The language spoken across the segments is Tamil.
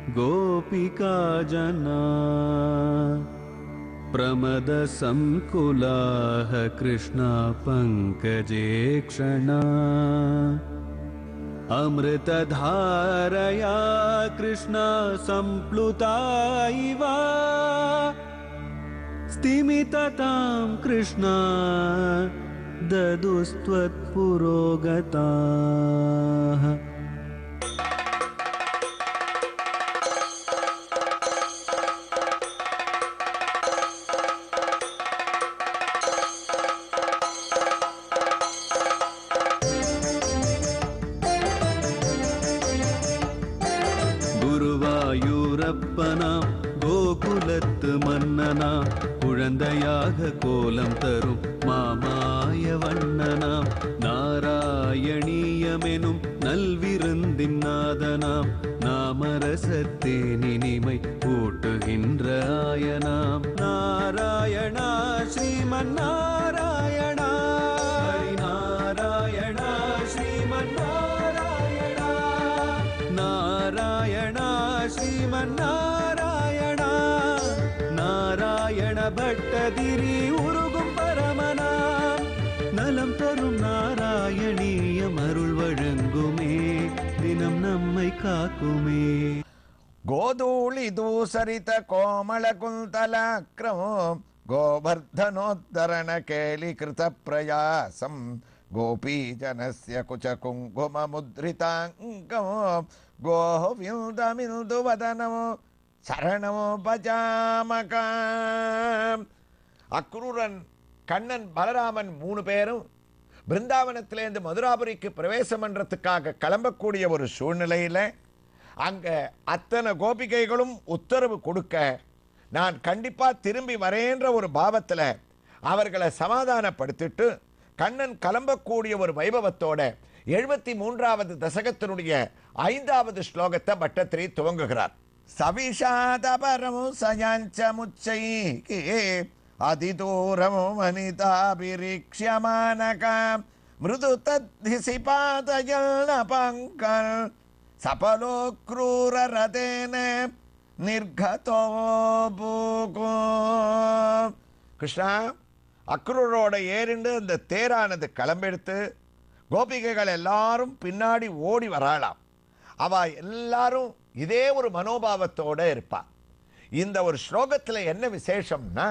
गोपिका जना प्रमद संकुलाः कृष्णा पंकजे क्षणा अमृतधारया कृष्णा संप्लुता इव स्तिमिततां कृष्णा ददुस्त्वत्पुरोगताः। குருவாயூரப்பனாம் கோகுலத்து மன்னனாம் குழந்தையாக கோலம் தரும் மாமாய வண்ணனாம் நாராயணீயமெனும் நல்விருந்தின் நாதனாம் நாமரசத்தேனினிமை கூட்டுகின்ற ஆயனாம் நாராயணா ஸ்ரீமன்னாராயணா ஹரிநாராயணா ஸ்ரீமன்னாராயணா நாராயணா ஸ்ரீமன்னாராயணா நாராயண பட்டதிரி உருகும் பரமனாம் நலம் தரும் நாராயணீயம் அருள் வழங்குமே தினம் நம்மை காக்குமே. கோதூளி தூசரித கோமள குந்தலாக்ரமோ கோவர்தனோத்தரண கேலி கிருத பிரயாசம் கோபீஜனஸ்ய குச்ச குங்கும முத்ரிதாங்கமோ கோவிந்தமிந்து வதனமோ சரணமோ பஜாமகாம். அக்ரூரன், கண்ணன், பலராமன் 3 பேரும் பிருந்தாவனத்திலேருந்து மதுராபுரிக்கு பிரவேசம் பண்றதுக்காக கிளம்பக்கூடிய ஒரு சூழ்நிலையில் அங்க அத்தனை கோபிகைகளும் உத்தரவு கொடுக்க நான் கண்டிப்பா திரும்பி வரேன்ற ஒரு பாவத்தில் அவர்களை சமாதானப்படுத்திட்டு கண்ணன் கிளம்பக்கூடிய ஒரு வைபவத்தோட 73வது தசகத்தினுடைய 5வது ஸ்லோகத்தை பட்டத்திரி துவங்குகிறார். சவிஷாதபரமு சயாஞ்சமுச்சைகி அதிதூரமு மனிதாபிரிக்ஷ்யமானகாம் மிருது தத்ஹிசி பாதயல்ன பங்கல் சபலோ க்ரூர ரதேன நிர்கதோ பூகோ. கிருஷ்ணா, அக்ரூரோட ஏறிண்டு அந்த தேரானது கிளம்பெடுத்து கோபிகைகள் எல்லாரும் பின்னாடி ஓடி வராளாம். அவ எல்லாரும் இதே ஒரு மனோபாவத்தோட இருப்பா. இந்த ஒரு ஸ்லோகத்தில் என்ன விசேஷம்னா,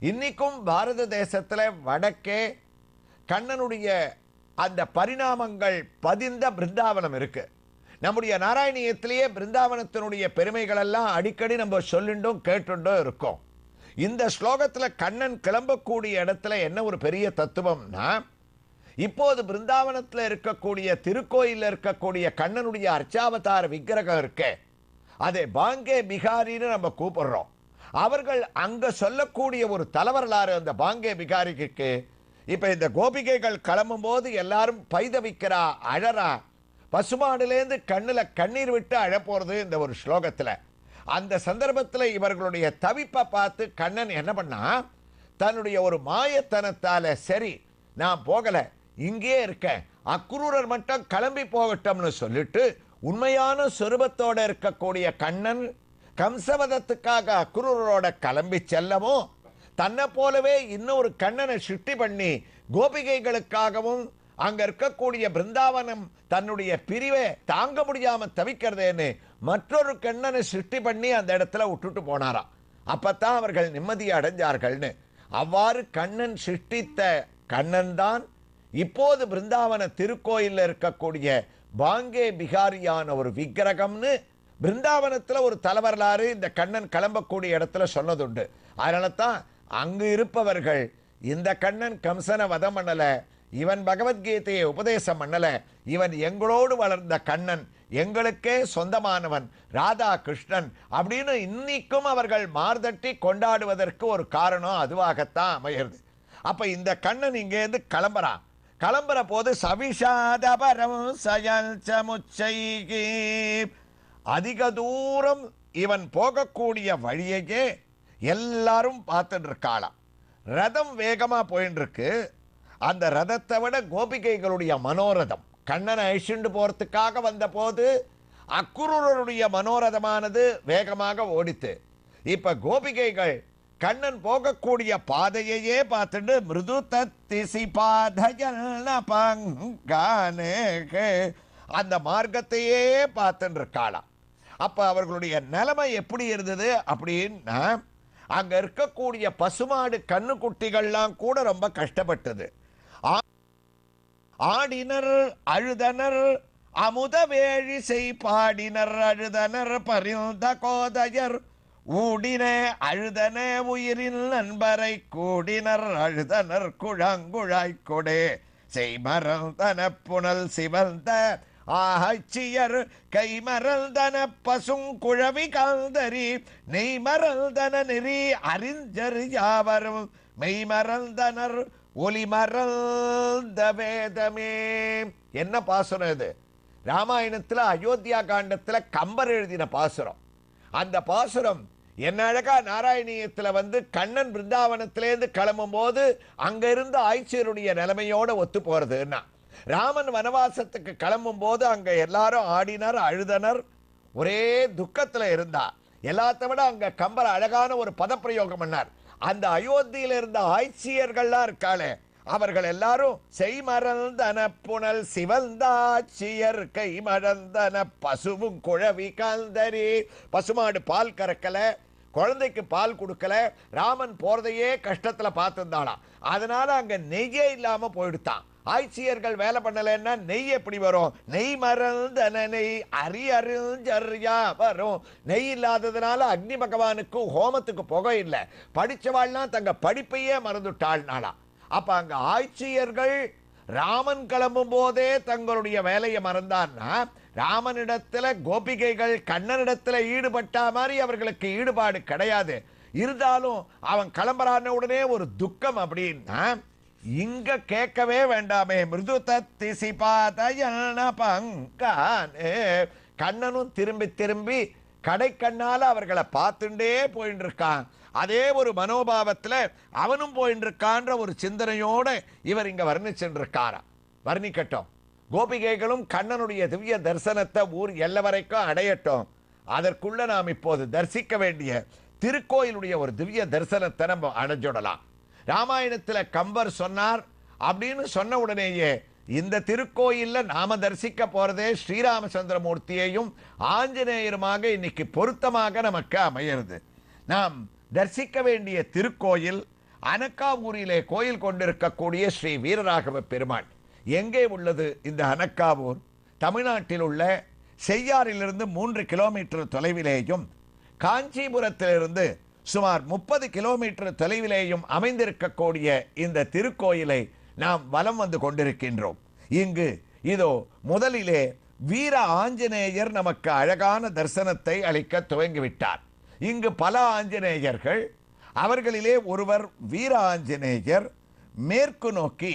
இன்னைக்கும் பாரத தேசத்தில் வடக்கே கண்ணனுடைய அந்த பரிணாமங்கள் பதிந்த பிருந்தாவனம் இருக்கு. நம்முடைய நாராயணியத்திலேயே பிருந்தாவனத்தினுடைய பெருமைகள் எல்லாம் அடிக்கடி நம்ம சொல்லிண்டும் கேட்டுண்டும் இருக்கோம். இந்த ஸ்லோகத்தில் கண்ணன் கிளம்பக்கூடிய இடத்துல என்ன ஒரு பெரிய தத்துவம்னா, இப்போது பிருந்தாவனத்தில் இருக்கக்கூடிய திருக்கோயிலில் இருக்கக்கூடிய கண்ணனுடைய அர்ச்சாவதார விக்கிரகம் இருக்கு, அதை பாங்கே பிகாரின்னு நம்ம கூப்பிடுறோம். அவர்கள் அங்க சொல்லக்கூடிய ஒரு தலைவரலாறு அந்த பாங்கே பிகாரிக்கு. இப்ப இந்த கோபிகைகள் கிளம்பும் போது எல்லாரும் பைதவிக்கிறா, அழறா, பசுமாடுலேருந்து கண்ணுல கண்ணீர் விட்டு அழப்போறது இந்த ஒரு ஸ்லோகத்துல. அந்த சந்தர்ப்பத்தில் இவர்களுடைய தவிப்பை பார்த்து கண்ணன் என்ன பண்ணா, தன்னுடைய ஒரு மாயத்தனத்தால சரி நான் போகல, இங்கே இருக்க, அக்ரூரர் மட்டும் கிளம்பி போகட்டும்னு சொல்லிட்டு உண்மையான சொரூபத்தோட இருக்கக்கூடிய கண்ணன் கம்சவதத்துக்காக அக்ரூரரோட கிளம்பி செல்லவும் தன்னை போலவே இன்னொரு கண்ணனை சிருஷ்டி பண்ணி கோபிகைகளுக்காகவும் அங்க இருக்கக்கூடிய பிருந்தாவனம் தன்னுடைய பிரிவை தாங்க முடியாம தவிக்கிறதேன்னு மற்றொரு கண்ணனை சிருஷ்டி பண்ணி அந்த இடத்துல விட்டுட்டு போனாராம். அப்பத்தான் அவர்கள் நிம்மதியை அடைஞ்சார்கள்னு. அவ்வாறு கண்ணன் சிருஷ்டித்த கண்ணன் தான் இப்போது பிருந்தாவன திருக்கோயிலில் இருக்கக்கூடிய பாங்கே பிகாரியான ஒரு விக்கிரகம்னு பிருந்தாவனத்தில் ஒரு தலைவரலாறு இந்த கண்ணன் கிளம்பக்கூடிய இடத்துல சொன்னதுண்டு. அதனால தான் அங்கு இருப்பவர்கள் இந்த கண்ணன் கம்சனை வதம் பண்ணல, இவன் பகவத்கீதையை உபதேசம் பண்ணல, இவன் எங்களோடு வளர்ந்த கண்ணன், எங்களுக்கே சொந்தமானவன் ராதா கிருஷ்ணன் அப்படின்னு இன்னைக்கும் அவர்கள் மார்தட்டி கொண்டாடுவதற்கு ஒரு காரணம் அதுவாகத்தான் அமைகிறது. அப்ப இந்த கண்ணன் இங்கேருந்து கிளம்புறான். கிளம்புற போது சவிஷாதபரம் சயல்சமுச்சைகி, அதிக தூரம் இவன் போகக்கூடிய வழியையே எல்லாரும் பார்த்துட்டு இருக்காளாம். ரதம் வேகமா போயின்னு இருக்கு. அந்த ரதத்தை விட கோபிகைகளுடைய மனோரதம் கண்ணனை அழிச்சுண்டு போறதுக்காக வந்த போது அக்குரூரருடைய மனோரதமானது வேகமாக ஓடித்து. இப்ப கோபிகைகள் கண்ணன் போகக்கூடிய பாதையையே பார்த்துட்டு மிருது தத்திசி பாதையல்ல பங்கானே அந்த மார்க்கத்தையே பார்த்துட்டு இருக்காளாம். அப்ப அவர்களுடைய நிலைமை எப்படி இருந்தது அப்படின்னா, அங்க இருக்கக்கூடிய பசுமாடு கண்ணுக்குட்டிகள்லாம் கூட ரொம்ப கஷ்டப்பட்டது. ஆடினர் அழுதனர் அமுத வேழிசை பாடினர் அழுதனர் பரிந்த கோதையர் ஊடின அழுதன உயிரின் நண்பரை கூடினர் அழுதனர் குழங்குழாய் கொடே செய்மறந்தன புனல் சிவந்த ஆச்சியர் கைமறந்தன பசுங்குழவி கல்தரி நெய்மறந்தன நெறி அறிஞர் யாவரும் மெய்மறந்தனர் ஒலிமறந்த வேதமே. என்ன பாசுரம் இது? ராமாயணத்துல அயோத்தியா காண்டத்துல கம்பர் எழுதின பாசுரம். அந்த பாசுரம் என்ன அழகா நாராயணியத்துல கண்ணன் பிருந்தாவனத்திலேருந்து கிளம்பும் போது அங்க இருந்த ஆய்ச்சியருடைய நிலைமையோட ஒத்து போறதுன்னா, ராமன் வனவாசத்துக்கு கிளம்பும் போது அங்க எல்லாரும் ஆடினர் அழுதனர், ஒரே துக்கத்துல இருந்தா. எல்லாத்த விட அங்க கம்பர் அழகான ஒரு பதப்பிரயோகம் பண்ணார். அந்த அயோத்தியில இருந்த ஆய்ச்சியர்கள்லாம் இருக்காளே, அவர்கள் எல்லாரும் செய்மறந்தன புனல் சிவந்தாச்சியர் கைமறந்தன பசுவும் குழவி காந்தரி. பசுமாடு பால் கறக்கல, குழந்தைக்கு பால் கொடுக்கல, ராமன் போறதையே கஷ்டத்துல பார்த்துருந்தாளாம். அதனால அங்க நெய்யே இல்லாம போயிடுத்தான். ஆய்ச்சியர்கள் வேலை பண்ணலன்னா நெய் எப்படி வரும்? நெய் மறந்தன நெய் அறியறிஞர்யா வரும். நெய் இல்லாததுனால அக்னி பகவானுக்கு ஹோமத்துக்கு புகை இல்லை. படிச்சவாள்லாம் தங்க படிப்பையே மறந்துட்டாள்னாளா. அப்ப அங்க ஆய்ச்சியர்கள் ராமன் கிளம்பும் போதே தங்களுடைய வேலையை மறந்தான்னா, ராமனிடத்துல கோபிகைகள் கண்ணனிடத்துல ஈடுபட்ட மாதிரி அவர்களுக்கு ஈடுபாடு கிடையாது. இருந்தாலும் அவன் கிளம்புறான உடனே ஒரு துக்கம். அப்படின்னா இங்க கேட்கவே வேண்டாமே. மிருது தத்திசி பாதையல்ல பங்கானே. கண்ணனும் திரும்பி திரும்பி கடை கண்ணால அவர்களை பார்த்துட்டே போயிட்டு இருக்கான். அதே ஒரு மனோபாவத்துல அவனும் போயிட்டு இருக்கான்ற ஒரு சிந்தனையோட இவர் இங்க வர்ணிச்சுருக்காரா. வர்ணிக்கட்டும். கோபிகைகளும் கண்ணனுடைய திவ்ய தரிசனத்தை ஊர் எல்லை வரைக்கும் அடையட்டும். அதற்குள்ள நாம் இப்போது தரிசிக்க வேண்டிய திருக்கோயிலுடைய ஒரு திவ்ய தரிசனத்தை நம்ம அடைஞ்சுடலாம். ராமாயணத்துல கம்பர் சொன்னார் அப்படின்னு சொன்ன உடனேயே இந்த திருக்கோயில்ல நாம தரிசிக்க போறதே ஸ்ரீராமச்சந்திரமூர்த்தியையும் ஆஞ்சநேயருமாக இன்னைக்கு பொருத்தமாக நமக்கு அமையிறது. நாம் தரிசிக்க வேண்டிய திருக்கோயில் அனக்காவூரிலே கோயில் கொண்டிருக்கக்கூடிய ஸ்ரீ வீரராகவ பெருமாள். எங்கே உள்ளது இந்த அனக்காவூர்? தமிழ்நாட்டில் உள்ள செய்யாறிலிருந்து 3 கிலோமீட்டர் தொலைவிலேயும் காஞ்சிபுரத்திலிருந்து சுமார் 30 கிலோமீட்டர் தொலைவிலேயும் அமைந்திருக்கக்கூடிய இந்த திருக்கோயிலை நாம் வலம் வந்து கொண்டிருக்கின்றோம். இங்கு இதோ முதலிலே வீர ஆஞ்சநேயர் நமக்கு அழகான தரிசனத்தை அளிக்க துவங்கிவிட்டார். இங்கு பல ஆஞ்சநேயர்கள், அவர்களிலே ஒருவர் வீர ஆஞ்சநேயர் மேற்கு நோக்கி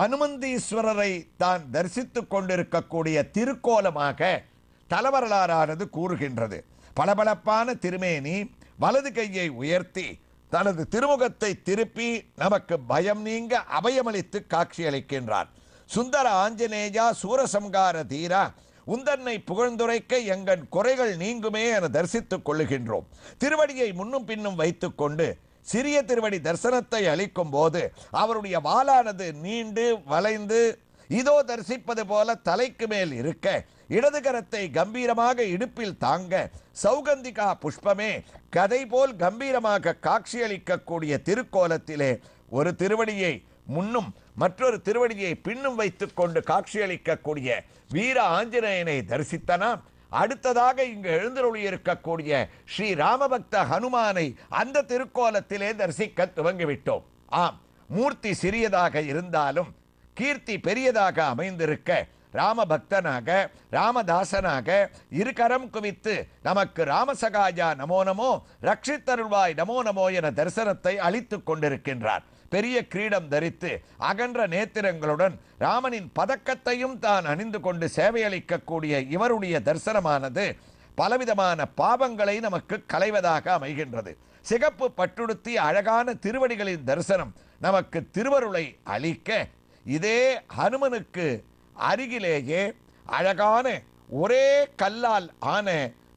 அனுமந்தீஸ்வரரை தான் தரிசித்துக் கொண்டிருக்கக்கூடிய திருக்கோலமாக தலவரலாறானது கூறுகின்றது. பளபளப்பான திருமேனி, வலது கையை உயர்த்தி தனது திருமுகத்தை திருப்பி நமக்கு பயம் நீங்க அபயமளித்து காட்சியளிக்கின்றார். சுந்தர ஆஞ்சநேயா சூரசம்கார தீரா உந்தன்னை புகழ்ந்துரைக்க எங்கள் குறைகள் நீங்குமே என தரிசித்துக் கொள்ளுகின்றோம். திருவடியை முன்னும் பின்னும் வைத்துக் கொண்டு சிறிய திருவடி தரிசனத்தை அளிக்கும் போது அவருடைய வாளானது நீண்டு வளைந்து இதோ தரிசிப்பது போல தலைக்கு மேல் இருக்க, இடது கரத்தை கம்பீரமாக இடுப்பில் தாங்க, சௌகந்திகா புஷ்பமே கதை போல் கம்பீரமாக காட்சியளிக்கக்கூடிய திருக்கோலத்திலே ஒரு திருவடியை முன்னும் மற்றொரு திருவடியை பின்னும் வைத்துக் கொண்டு காட்சியளிக்கக்கூடிய வீர ஆஞ்சநேயனை தரிசித்தனாம். அடுத்ததாக இங்கு எழுந்தருளி இருக்கக்கூடிய ஸ்ரீ ராமபக்த ஹனுமானை அந்த திருக்கோலத்திலே தரிசிக்க துவங்கிவிட்டோம். ஆம், மூர்த்தி சிறியதாக இருந்தாலும் கீர்த்தி பெரியதாக அமைந்திருக்க ராமபக்தனாக ராமதாசனாக இருகரம் குவித்து நமக்கு ராமசகாயா நமோ நமோ ரட்சித்தருள்வாய் நமோ நமோ என தரிசனத்தை அளித்துக் கொண்டிருக்கின்றார். பெரிய கிரீடம் தரித்து அகன்ற நேத்திரங்களுடன் ராமனின் பதக்கத்தையும் தான் அணிந்து கொண்டு சேவையளிக்கக்கூடிய இவருடைய தரிசனமானது பலவிதமான பாவங்களை நமக்கு களைவதாக அமைகின்றது. சிகப்பு பட்டுடுத்தி அழகான திருவடிகளின் தரிசனம் நமக்கு திருவருளை அளிக்க, இதே ஹனுமனுக்கு அருகிலேயே அழகான ஒரே கல்லால் ஆன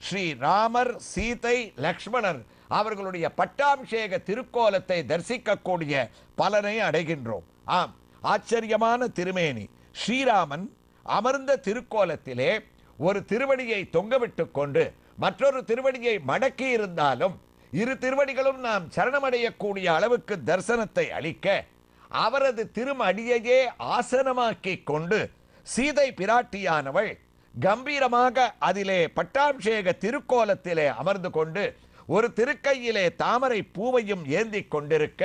ஸ்ரீ ராமர், சீதை, லக்ஷ்மணர் அவர்களுடைய பட்டாபிஷேக திருக்கோலத்தை தரிசிக்கக்கூடிய பலனை அடைகின்றோம். ஆம், ஆச்சரியமான திருமேனி. ஸ்ரீராமன் அமர்ந்த திருக்கோலத்திலே ஒரு திருவடியை தொங்கவிட்டு கொண்டு மற்றொரு திருவடியை மடக்கி இருந்தாலும் இரு திருவடிகளும் நாம் சரணமடையக்கூடிய அளவுக்கு தரிசனத்தை அளிக்க அவரது திருமடியையே ஆசனமாக்கி கொண்டு சீதை பிராட்டியானவள் கம்பீரமாக அதிலே பட்டாபிஷேக திருக்கோலத்திலே அமர்ந்து கொண்டு ஒரு திருக்கையிலே தாமரை பூவையும் ஏந்தி கொண்டிருக்க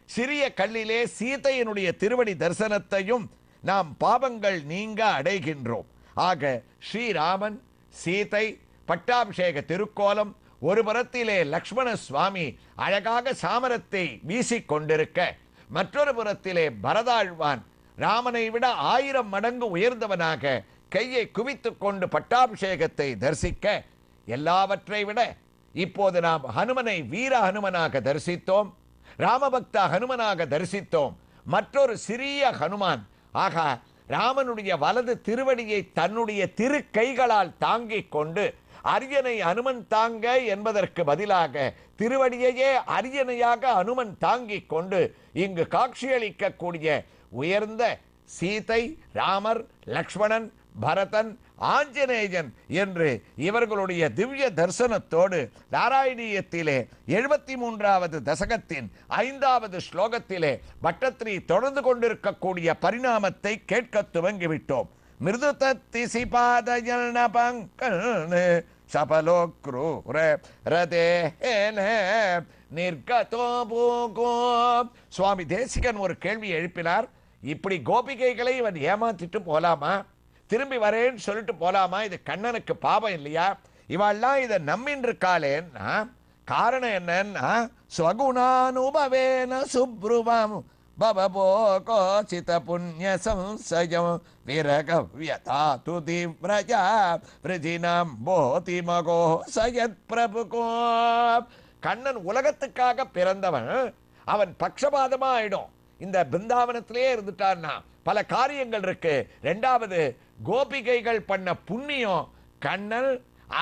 சிறிய கல்லிலே சீதையினுடைய திருவடி தரிசனத்தையும் நாம் பாவங்கள் நீங்க அடைகின்றோம். ஆக ஸ்ரீராமன், சீதை, பட்டாபிஷேக திருக்கோலம், ஒரு புறத்திலே லக்ஷ்மண சுவாமி அழகாக சாமரத்தை வீசிக் கொண்டிருக்க மற்றொரு புறத்திலே பரதாழ்வான் ராமனை விட 1000 மடங்கு உயர்ந்தவனாக கையை குவித்துக் கொண்டு பட்டாபிஷேகத்தை தரிசிக்க, எல்லாவற்றை விட இப்போது நாம் ஹனுமனை வீர ஹனுமனாக தரிசித்தோம், ராமபக்த ஹனுமனாக தரிசித்தோம். மற்றொரு சிறிய ஹனுமான், ஆகா, ராமனுடைய வலது திருவடியை தன்னுடைய திரு கைகளால் தாங்கிக் கொண்டு அரியணை அனுமன் தாங்க என்பதற்கு பதிலாக திருவடியையே அரியணையாக அனுமன் தாங்கிக் கொண்டு இங்கு காட்சியளிக்கக்கூடிய உயர்ந்த சீதை, ராமர், லக்ஷ்மணன், பரதன், ஆஞ்சநேயன் என்று இவர்களுடைய திவ்ய தரிசனத்தோடு நாராயணீயத்திலே 73வது தசகத்தின் 5வது ஸ்லோகத்திலே பட்டத்ரி தொடர்ந்து கொண்டிருக்கக்கூடிய பரிணாமத்தை கேட்க துவங்கிவிட்டோம். மிருது தத்திசி பாதயல்ன பங்கல் சபலோ க்ரூர ரதேன நிர்கதோ பூகோ. சுவாமி தேசிகன் ஒரு கேள்வி எழுப்பினார். இப்படி கோபிகைகளை இவன் ஏமாத்திட்டு போலாமா? திரும்பி வரேன்னு சொல்லிட்டு போலாமா? இது கண்ணனுக்கு பாவம் இல்லையா? இவாள்லாம் இதை நம்பின்றிருக்காளேன்னா காரணம் என்னன்னா, ஸ்வகுணானுபவேன சுப்ருவம் பவபோகோசித புண்ணிய சம்சயம் விரகவ்யதா துதிவ்ரஜா விரஜினம் போதி மகோ சயத் பிரபுகோ. கண்ணன் உலகத்துக்காக பிறந்தவன், அவன் பக்ஷபாதமா ஆயிடும். இந்த பிருந்தாவனத்திலே இருந்துட்டான்னா பல காரியங்கள் இருக்கு. 2வது, கோபிகைகள் பண்ண புண்ணியம். கண்ணன்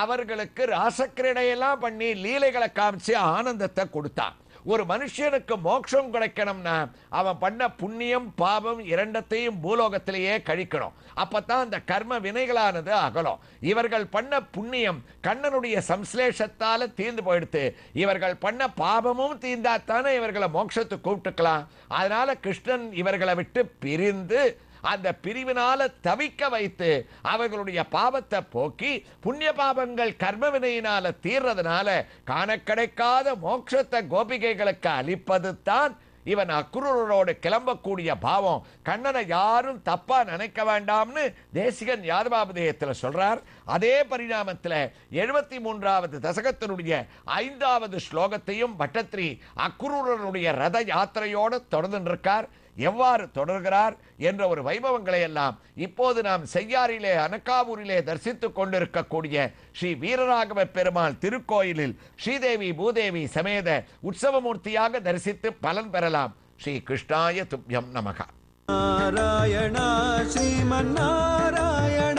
அவர்களுக்கு ராசக்கிரீடையெல்லாம் பண்ணி லீலைகளை காமிச்சு ஆனந்தத்தை கொடுத்தான். ஒரு மனுஷனுக்கு மோட்சம் கிடைக்கணும்னா அவன் பண்ண புண்ணியம் பாவம் இரண்டத்தையும் பூலோகத்திலேயே கழிக்கணும். அப்பதான் அந்த கர்ம வினைகளானது அகலும். இவர்கள் பண்ண புண்ணியம் கண்ணனுடைய சம்ஸ்லேஷத்தால தீர்ந்து போயிடுத்து. இவர்கள் பண்ண பாவமும் தீர்ந்தாத்தானே இவர்களை மோட்சத்துக்கு கூப்பிட்டுக்கலாம். அதனால கிருஷ்ணன் இவர்களை விட்டு பிரிந்து அந்த பிரிவினால தவிக்க வைத்து அவர்களுடைய பாவத்தை போக்கி புண்ணிய பாவங்கள் கர்ம வினையினால தீர்றதுனால காண கிடைக்காத மோட்சத்தை கோபிகைகளுக்கு அளிப்பது தான் இவன் அக்ரூரோடு கிளம்பக்கூடிய பாவம். கண்ணனை யாரும் தப்பா நினைக்க வேண்டாம்னு தேசிகன் யாதவாபதேயத்தில் சொல்றார். அதே பரிணாமத்தில் 73வது தசகத்தினுடைய 5வது ஸ்லோகத்தையும் பட்டத்ரி அக்ரூரனுடைய ரத யாத்திரையோடு தொடர்ந்து இருக்கார். எவ்வாறு தொடர்கிறார் என்ற ஒரு வைபவங்களை எல்லாம் இப்போது நாம் செய்யாறிலே அனக்காவூரிலே தரிசித்துக் கொண்டிருக்கக்கூடிய ஸ்ரீ வீரராகவ பெருமாள் திருக்கோயிலில் ஸ்ரீதேவி பூதேவி சமேத உற்சவமூர்த்தியாக தரிசித்து பலன் பெறலாம். ஸ்ரீ கிருஷ்ணாய துப்யம் நமக. நாராயணா ஸ்ரீமன் நாராயண